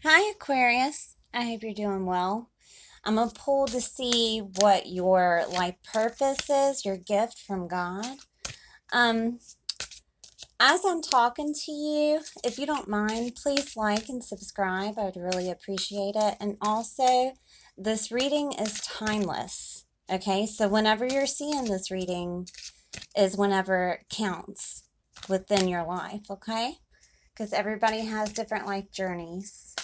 Hi, Aquarius. I hope you're doing well. I'm going to pull to see what your life purpose is, your gift from God. Um, as I'm talking to you, if you don't mind, please like and subscribe. I would really appreciate it. And also, this reading is timeless. Okay, so whenever you're seeing this reading is whenever it counts within your life, okay? Because everybody has different life journeys.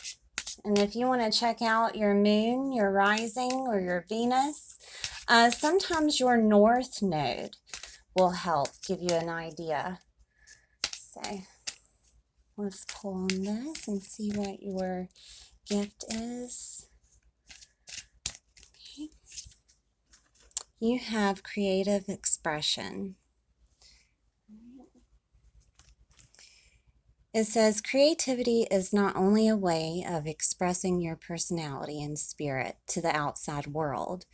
And if you want to check out your moon, your rising, or your Venus, sometimes your north node will help give you an idea. So let's pull on this and see what your gift is. Okay. You have creative expression. It says creativity is not only a way of expressing your personality and spirit to the outside world,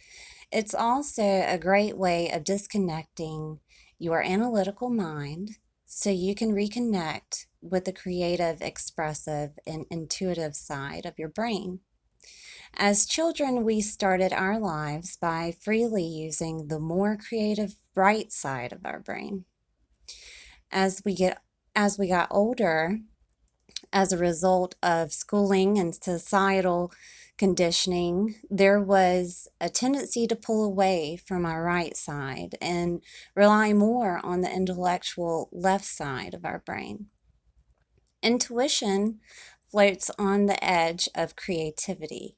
it's also a great way of disconnecting your analytical mind so you can reconnect with the creative, expressive, and intuitive side of your brain. As children, we started our lives by freely using the more creative right side of our brain. As we got older, as a result of schooling and societal conditioning, there was a tendency to pull away from our right side and rely more on the intellectual left side of our brain. Intuition floats on the edge of creativity.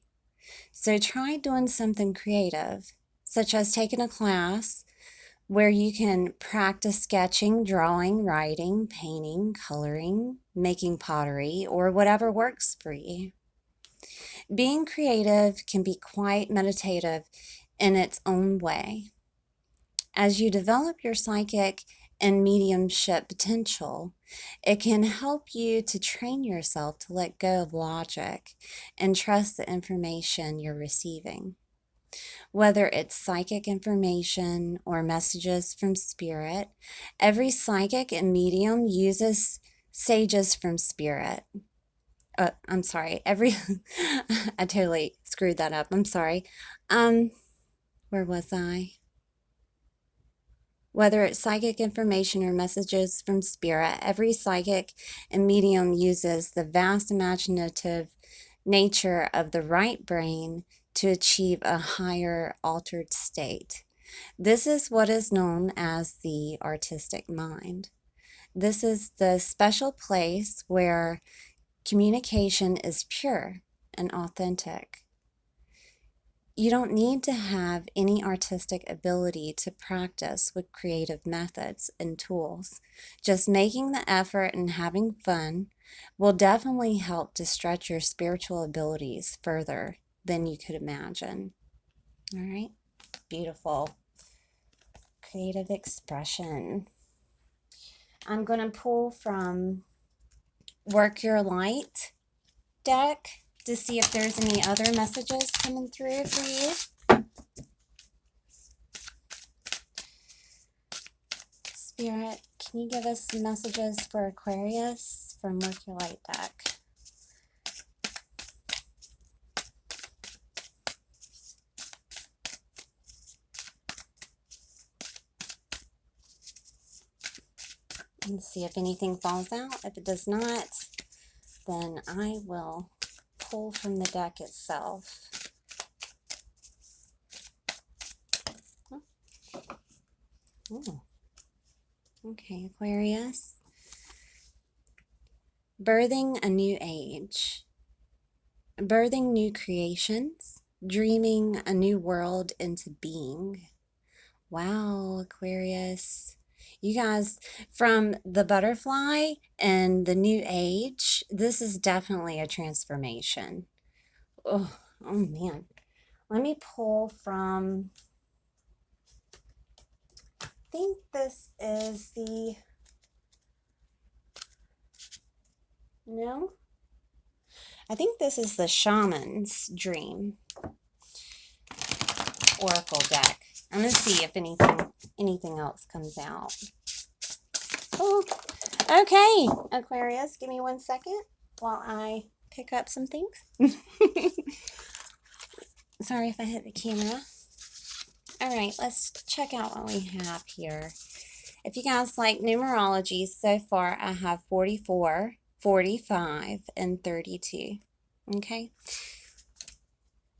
So try doing something creative, such as taking a class where you can practice sketching, drawing, writing, painting, coloring, making pottery, or whatever works for you. Being creative can be quite meditative in its own way. As you develop your psychic and mediumship potential, it can help you to train yourself to let go of logic and trust the information you're receiving. Whether it's psychic information or messages from spirit, every psychic and medium uses sages from spirit. I'm sorry, I totally screwed that up. I'm sorry. Where was I? Whether it's psychic information or messages from spirit, every psychic and medium uses the vast imaginative nature of the right brain to achieve a higher altered state. This is what is known as the artistic mind. This is the special place where communication is pure and authentic. You don't need to have any artistic ability to practice with creative methods and tools. Just making the effort and having fun will definitely help to stretch your spiritual abilities further than you could imagine. All right, beautiful. Creative expression. I'm going to pull from Work Your Light deck to see if there's any other messages coming through for you. Spirit, can you give us some messages for Aquarius from Work Your Light deck? And see if anything falls out. If it does not, then I will pull from the deck itself. Oh. Okay, Aquarius. Birthing a new age. Birthing new creations. Dreaming a new world into being. Wow, Aquarius. You guys, from the butterfly and the new age, this is definitely a transformation. Oh man. Let me pull from, I think this is no? I think this is the Shaman's Dream Oracle deck. I'm going to see if anything else comes out. Oh, okay, Aquarius, give me 1 second while I pick up some things. Sorry if I hit the camera. All right, let's check out what we have here. If you guys like numerology, so far I have 44, 45, and 32. Okay.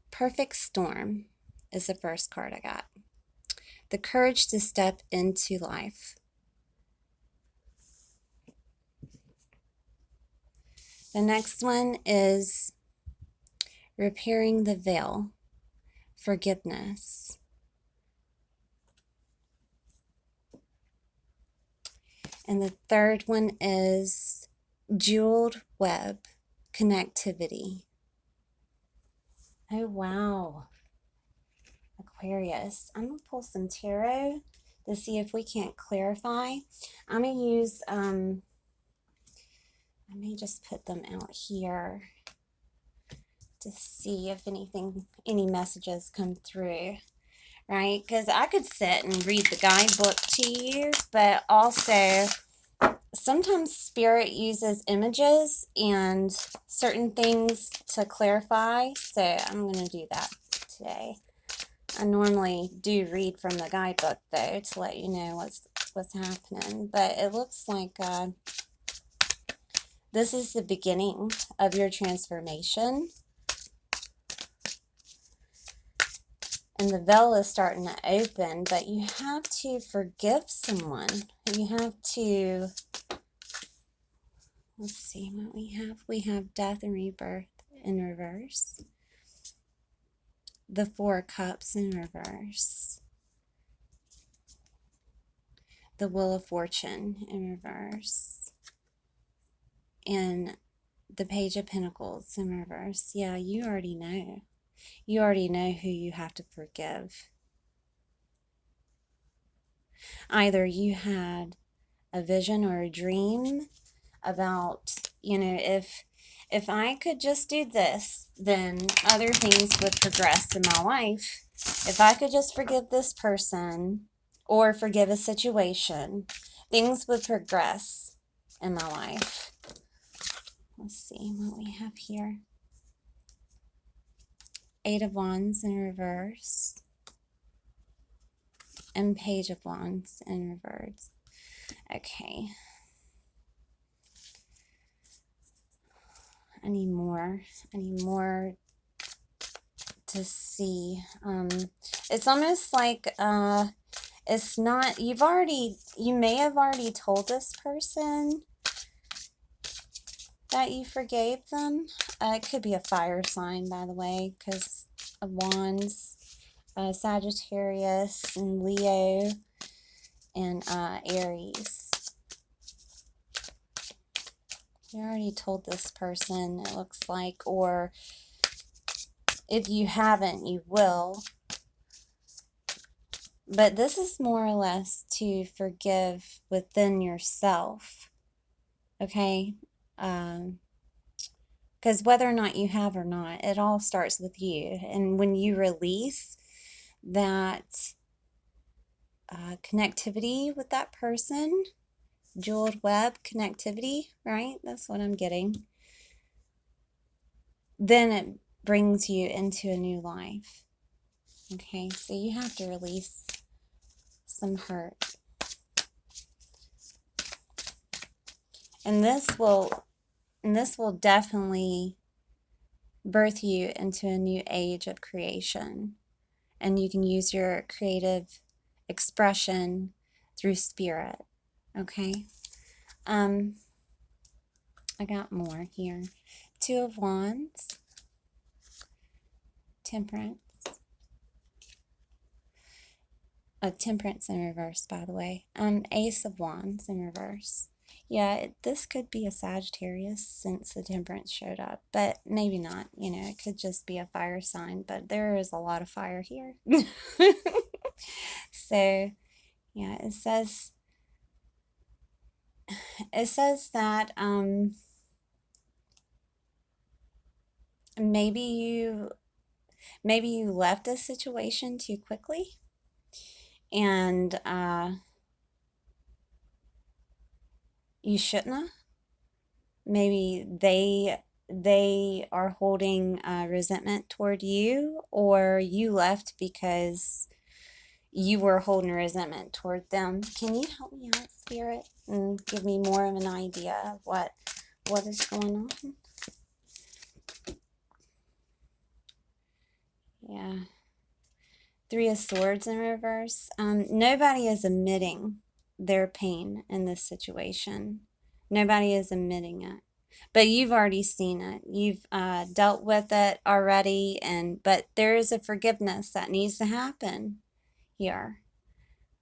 Perfect Storm is the first card I got. The courage to step into life. The next one is repairing the veil. Forgiveness. And the third one is jeweled web. Connectivity. Oh, wow. Aquarius. I'm going to pull some tarot to see if we can't clarify. I'm going to use, I may just put them out here to see if any messages come through, right? Because I could sit and read the guidebook to you, but also sometimes Spirit uses images and certain things to clarify, so I'm going to do that today. I normally do read from the guidebook, though, to let you know what's happening, but it looks like this is the beginning of your transformation, and the veil is starting to open, but you have to forgive someone. You have to, let's see what we have. We have death and rebirth in reverse. The Four Cups in reverse. The Wheel of Fortune in reverse. And the Page of Pentacles in reverse. Yeah, you already know. You already know who you have to forgive. Either you had a vision or a dream about, you know, if I could just do this, then other things would progress in my life. If I could just forgive this person or forgive a situation, things would progress in my life. Let's see what we have here. Eight of Wands in reverse. And Page of Wands in reverse. Okay. I need more to see. It's almost like it's not, you may have already told this person that you forgave them. It could be a fire sign, by the way, because of Wands, Sagittarius and Leo and Aries. You already told this person, it looks like, or if you haven't, you will. But this is more or less to forgive within yourself, okay? Because whether or not you have or not, it all starts with you. And when you release that connectivity with that person, jeweled web connectivity, right? That's what I'm getting. Then it brings you into a new life. Okay, so you have to release some hurt. And this will definitely birth you into a new age of creation. And you can use your creative expression through spirit. Okay. I got more here. Two of Wands. Temperance. Temperance in reverse, by the way. Ace of Wands in reverse. Yeah, this could be a Sagittarius since the Temperance showed up, but maybe not. You know, it could just be a fire sign, but there is a lot of fire here. So, yeah, it says that maybe you left a situation too quickly, and you shouldn't have. Maybe they they are holding resentment toward you, or you left because you were holding resentment toward them. Can you help me out, Spirit, and give me more of an idea of what is going on? Yeah. Three of Swords in reverse. Nobody is admitting their pain in this situation. Nobody is admitting it. But you've already seen it. You've dealt with it already, but there is a forgiveness that needs to happen here.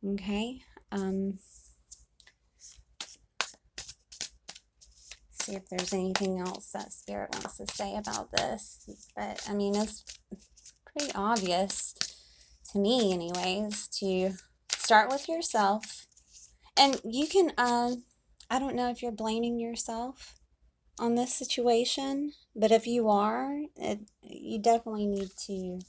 Okay? See if there's anything else that Spirit wants to say about this. But, I mean, it's pretty obvious to me, anyways, to start with yourself. And you can, I don't know if you're blaming yourself on this situation, but if you are, you definitely need to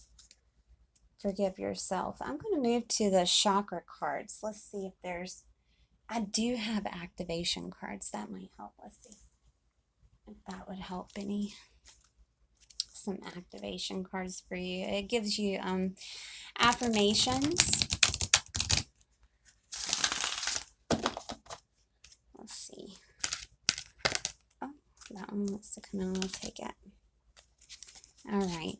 forgive yourself. I'm going to move to the chakra cards. Let's see if there's, I do have activation cards that might help. Let's see if that would help any. Some activation cards for you. It gives you affirmations. Let's see. Oh, that one wants to come out. I'll take it. All right.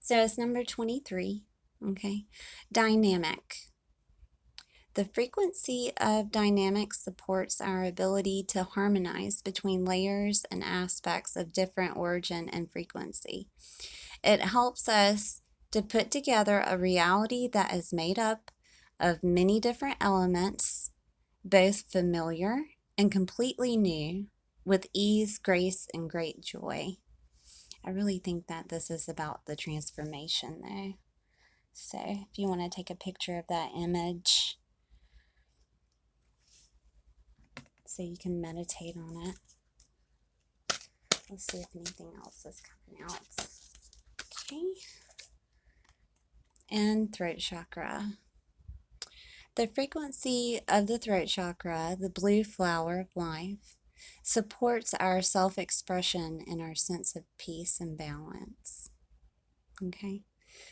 So it's number 23. Okay. Dynamic. The frequency of dynamic supports our ability to harmonize between layers and aspects of different origin and frequency. It helps us to put together a reality that is made up of many different elements, both familiar and completely new, with ease, grace, and great joy. I really think that this is about the transformation, though. So if you want to take a picture of that image, so you can meditate on it. Let's see if anything else is coming out. Okay. And throat chakra. The frequency of the throat chakra, the blue flower of life, supports our self-expression and our sense of peace and balance. Okay.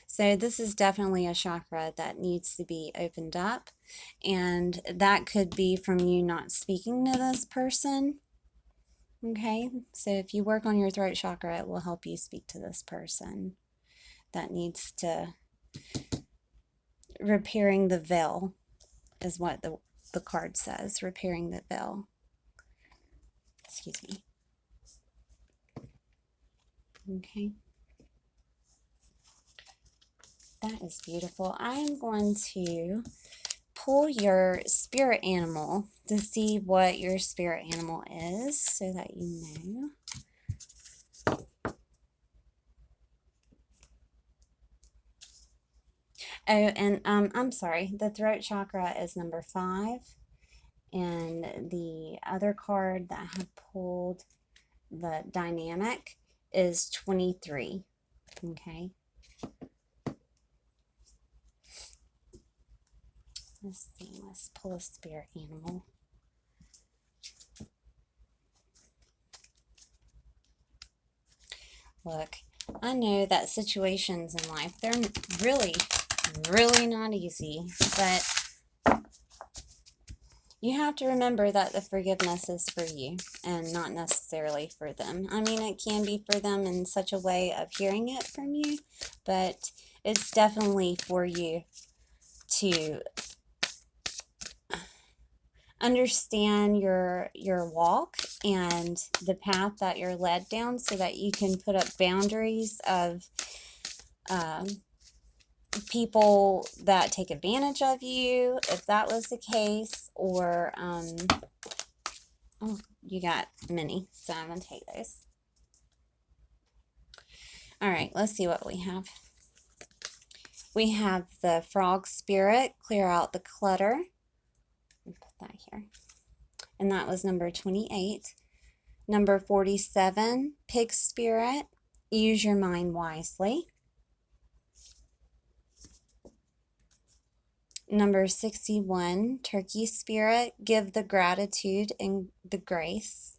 So this is definitely a chakra that needs to be opened up, and that could be from you not speaking to this person. Okay, so if you work on your throat chakra, it will help you speak to this person that needs to, repairing the veil is what the card says, repairing the veil. Excuse me. Okay. That is beautiful. I'm going to pull your spirit animal to see what your spirit animal is so that you know. Oh, and I'm sorry, the throat chakra is number 5, and the other card that I have pulled, the dynamic, is 23. Okay. Let's see, let's pull a spirit animal. Look, I know that situations in life, they're really, really not easy, but you have to remember that the forgiveness is for you and not necessarily for them. I mean, it can be for them in such a way of hearing it from you, but it's definitely for you to understand your walk and the path that you're led down, so that you can put up boundaries of people that take advantage of you, if that was the case, or oh, you got many, so I'm gonna take those. All right, let's see what we have. We have the frog spirit, clear out the clutter. Put that here. And that was number 28. Number 47, pig spirit, use your mind wisely. Number 61, turkey spirit, give the gratitude and the grace.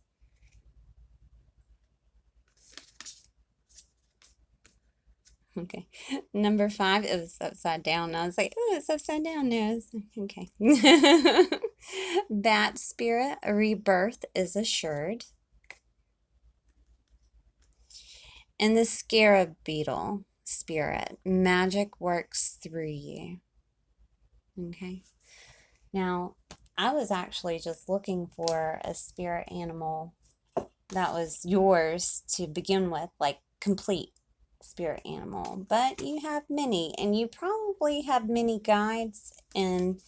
Okay. Number 5, it was upside down. I was like, oh, it's upside down now. Okay. Bat spirit, a rebirth is assured. And the scarab beetle spirit, magic works through you. Okay. Now, I was actually just looking for a spirit animal that was yours to begin with, like complete spirit animal, but you have many, and you probably have many guides and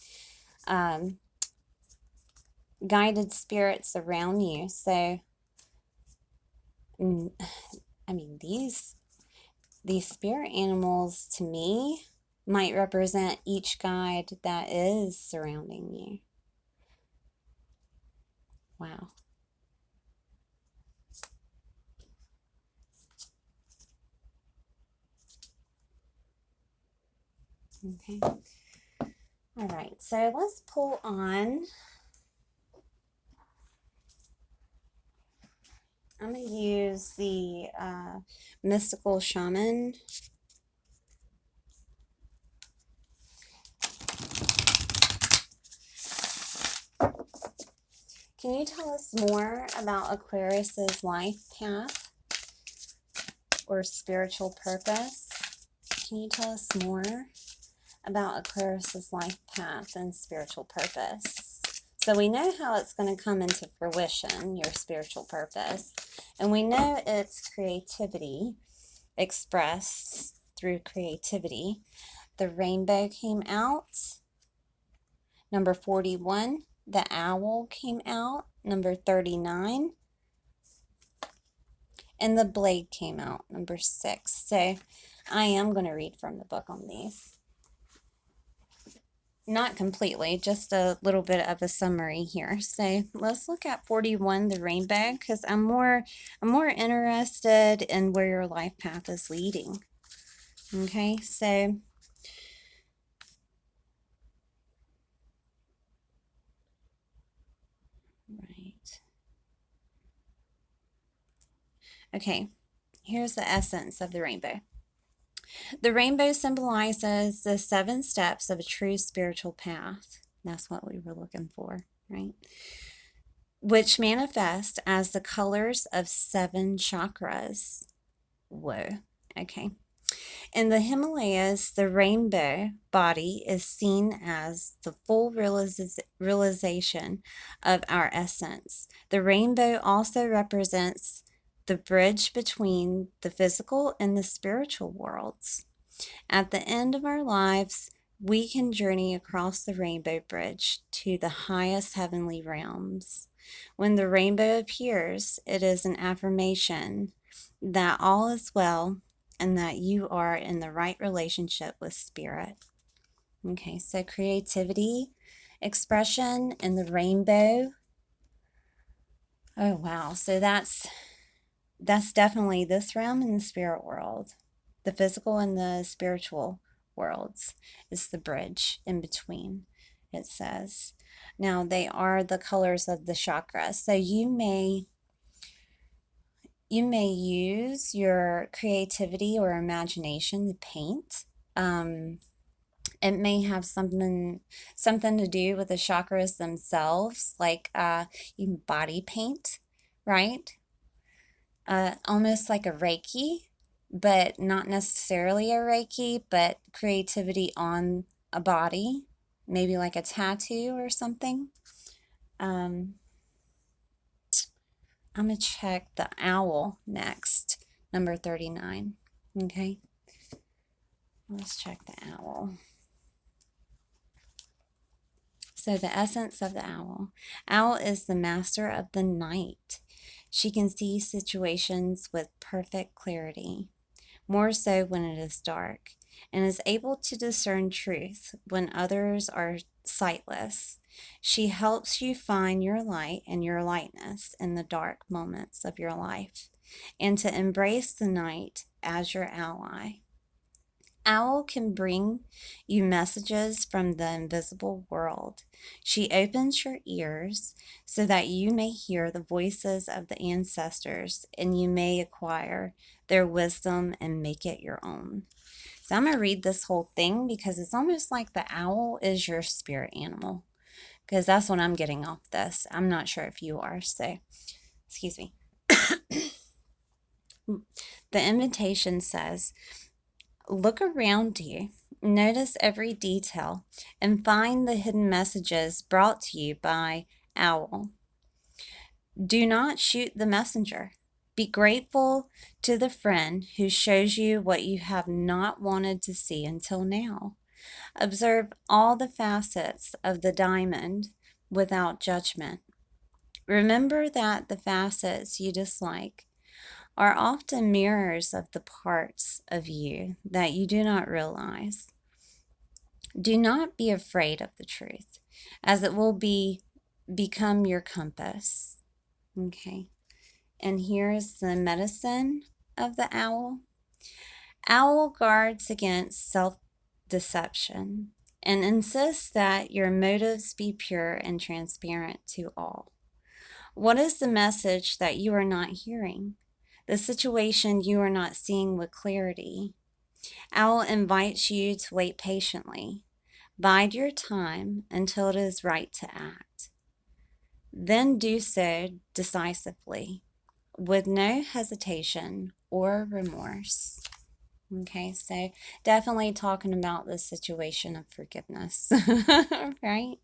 guided spirits around you. So, I mean, these spirit animals to me might represent each guide that is surrounding you. Wow. Okay. All right, so let's pull on. I'm going to use the mystical shaman. Can you tell us more about Aquarius's life path or spiritual purpose? Can you tell us more about Aquarius's life path and spiritual purpose? So we know how it's going to come into fruition, your spiritual purpose, and we know it's creativity expressed through creativity. The rainbow came out. Number 41, the owl came out. Number 39, and the blade came out. Number 6. So I am going to read from the book on these. Not completely, just a little bit of a summary here. So let's look at 41, the rainbow, because I'm more interested in where your life path is leading. Okay, so right. Okay, here's the essence of the rainbow. The rainbow symbolizes the 7 steps of a true spiritual path. That's what we were looking for, right? Which manifest as the colors of 7 chakras. Whoa, okay. In the Himalayas, the rainbow body is seen as the full realization of our essence. The rainbow also represents the bridge between the physical and the spiritual worlds. At the end of our lives, we can journey across the rainbow bridge to the highest heavenly realms. When the rainbow appears, it is an affirmation that all is well and that you are in the right relationship with spirit. Okay, so creativity, expression, and the rainbow. Oh, wow. So that's definitely this realm in the spirit world. The physical and the spiritual worlds is the bridge in between, it says. Now, they are the colors of the chakras. So you may use your creativity or imagination to paint. It may have something to do with the chakras themselves, like you can body paint, right? Almost like a Reiki, but not necessarily a Reiki, but creativity on a body, maybe like a tattoo or something. I'm going to check the owl next, number 39. Okay, let's check the owl. So the essence of the owl. Owl is the master of the night. She can see situations with perfect clarity, more so when it is dark, and is able to discern truth when others are sightless. She helps you find your light and your lightness in the dark moments of your life, and to embrace the night as your ally. Owl can bring you messages from the invisible world. She opens your ears so that you may hear the voices of the ancestors and you may acquire their wisdom and make it your own. So I'm going to read this whole thing because it's almost like the owl is your spirit animal, because that's what I'm getting off this. I'm not sure if you are, so excuse me. The invitation says, look around you, notice every detail, and find the hidden messages brought to you by Owl. Do not shoot the messenger. Be grateful to the friend who shows you what you have not wanted to see until now. Observe all the facets of the diamond without judgment. Remember that the facets you dislike are often mirrors of the parts of you that you do not realize. Do not be afraid of the truth, as it will become your compass. Okay, and here is the medicine of the owl. Owl guards against self-deception and insists that your motives be pure and transparent to all. What is the message that you are not hearing? The situation you are not seeing with clarity? Owl invites you to wait patiently. Bide your time until it is right to act. Then do so decisively, with no hesitation or remorse. Okay, so definitely talking about the situation of forgiveness, right?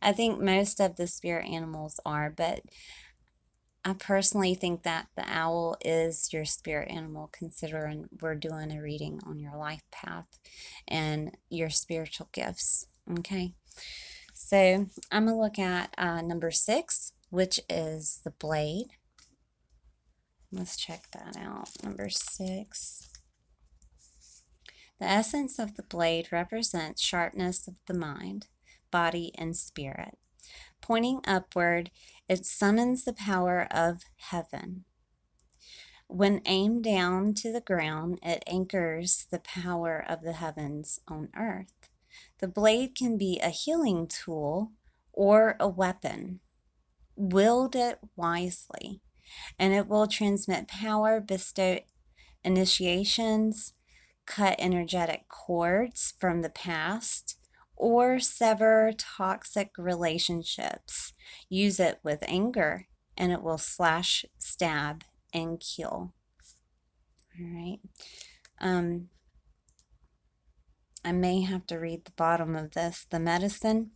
I think most of the spirit animals are, but I personally think that the owl is your spirit animal, considering we're doing a reading on your life path and your spiritual gifts. Okay, so I'm going to look at number 6, which is the blade. Let's check that out. Number 6. The essence of the blade represents sharpness of the mind, body, and spirit. Pointing upward, it summons the power of heaven. When aimed down to the ground, it anchors the power of the heavens on earth. The blade can be a healing tool or a weapon. Wield it wisely, and it will transmit power, bestow initiations, cut energetic cords from the past, or sever toxic relationships. Use it with anger, and it will slash, stab, and kill. All right. I may have to read the bottom of this. The medicine.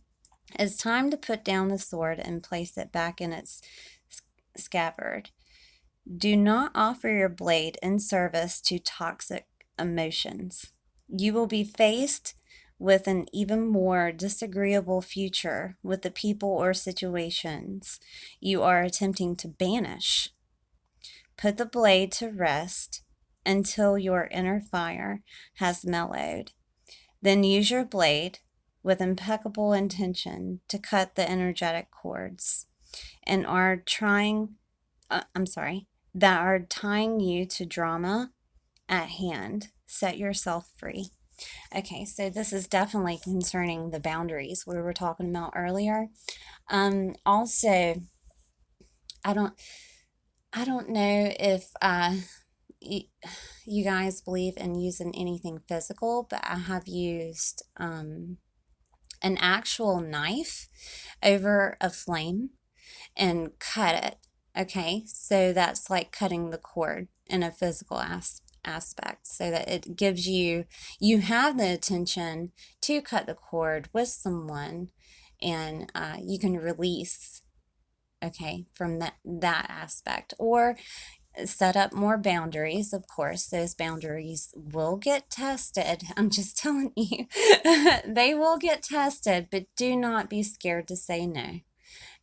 It's time to put down the sword and place it back in its scabbard. Do not offer your blade in service to toxic emotions. You will be faced with an even more disagreeable future with the people or situations you are attempting to banish. Put the blade to rest until your inner fire has mellowed. Then use your blade with impeccable intention to cut the energetic cords and that are tying you to drama at hand. Set yourself free. Okay, so this is definitely concerning the boundaries we were talking about earlier. Also, I don't know if you guys believe in using anything physical, but I have used an actual knife over a flame and cut it. Okay, so that's like cutting the cord in a physical aspect, so that it gives you have the attention to cut the cord with someone, and you can release, okay, from that aspect, or set up more boundaries. Of course, those boundaries will get tested. I'm just telling you, they will get tested, but do not be scared to say no.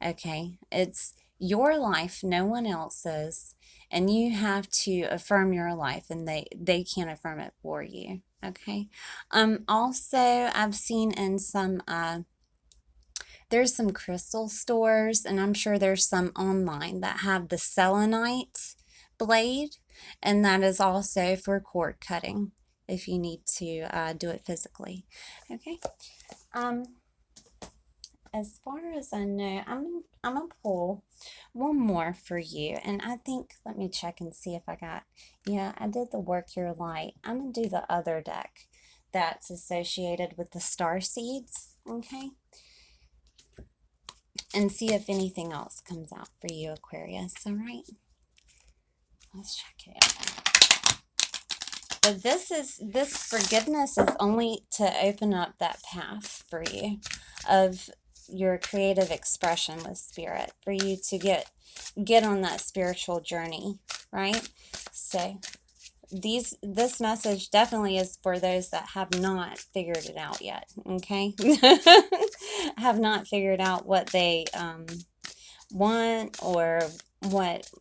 Okay, it's your life, no one else's, and you have to affirm your life, and they can't affirm it for you. Okay. Also, I've seen in some there's some crystal stores, and I'm sure there's some online that have the selenite blade, and that is also for cord cutting. if you need to do it physically. Okay. As far as I know, I'm gonna pull one more for you, and I think, let me check and see if I got, yeah, I did the Work Your Light. I'm gonna do the other deck that's associated with the star seeds, okay, and see if anything else comes out for you, Aquarius. All right, let's check it out. But this forgiveness is only to open up that path for you of your creative expression with spirit, for you to get on that spiritual journey, right? So this message definitely is for those that have not figured it out yet, okay? Have not figured out what they want, or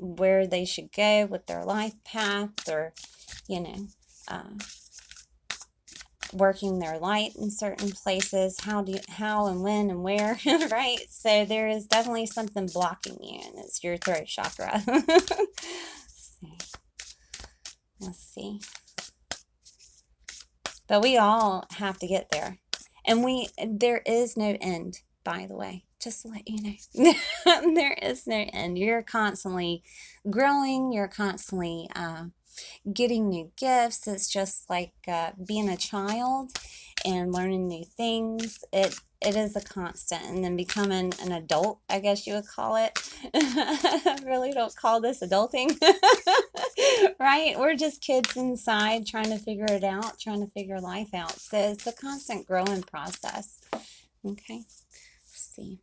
where they should go with their life path, or working their light in certain places, how and when and where, right? So there is definitely something blocking you, and it's your throat chakra. Let's see. But we all have to get there, and there is no end, by the way, just to let you know. There is no end. You're constantly growing, you're constantly getting new gifts. It's just like being a child and learning new things. It is a constant, and then becoming an adult, I guess you would call it. I really don't call this adulting. Right? We're just kids inside trying to figure it out, trying to figure life out. So it's a constant growing process. Okay, let's see.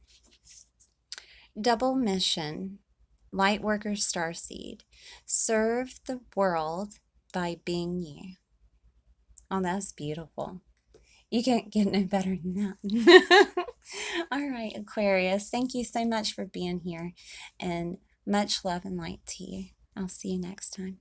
Double mission. Lightworker Starseed. Serve the world by being you. Oh, that's beautiful. You can't get no better than that. All right, Aquarius, thank you so much for being here, and much love and light to you. I'll see you next time.